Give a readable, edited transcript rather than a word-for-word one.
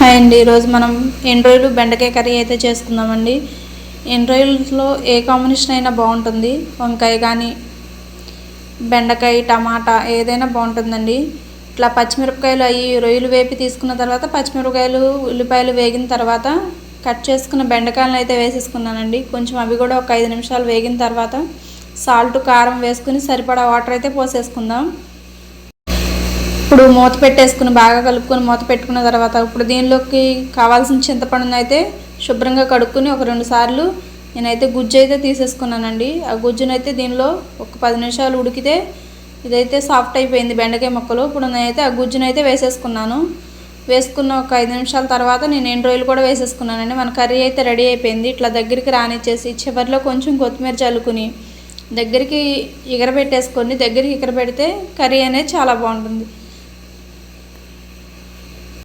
Hi అండి. ఈరోజు మనం ఎండు రొయ్యలు బెండకాయ కర్రీ అయితే చేసుకుందామండి. ఎండు రొయ్యలతో ఏ కాంబినేషన్ అయినా బాగుంటుంది. వంకాయ కానీ బెండకాయ టమాటా ఏదైనా బాగుంటుందండి. ఇట్లా పచ్చిమిరపకాయలు అవి రొయ్యలు వేపి తీసుకున్న తర్వాత పచ్చిమిరపకాయలు ఉల్లిపాయలు వేగిన తర్వాత కట్ చేసుకున్న బెండకాయలను అయితే వేసేసుకున్నానండి. కొంచెం అవి కూడా ఒక 5 నిమిషాలు వేగిన తర్వాత సాల్ట్ కారం వేసుకుని సరిపడా వాటర్ అయితే పోసేసుకుందాం. ఇప్పుడు మూత పెట్టేసుకుని బాగా కలుపుకొని మూత పెట్టుకున్న తర్వాత ఇప్పుడు దీనిలోకి కావాల్సిన చింతపండును అయితే శుభ్రంగా కడుక్కొని ఒక 2 సార్లు నేనైతే గుజ్జు అయితే తీసేసుకున్నానండి. ఆ గుజ్జునైతే దీనిలో ఒక 10 నిమిషాలు ఉడికితే ఇదైతే సాఫ్ట్ అయిపోయింది బెండకాయ ముక్కలు. ఇప్పుడు నేనైతే ఆ గుజ్జునైతే వేసేసుకున్నాను. వేసుకున్న ఒక 5 నిమిషాల తర్వాత నేను ఎండు రొయ్యలు కూడా వేసేసుకున్నానండి. మన కర్రీ అయితే రెడీ అయిపోయింది. ఇట్లా దగ్గరికి రానిచ్చేసి చివరిలో కొంచెం కొత్తిమీర చల్లుకుని దగ్గరికి ఎగరబెట్టేసుకొని దగ్గరికి ఎగరబెడితే కర్రీ అనేది చాలా బాగుంటుంది.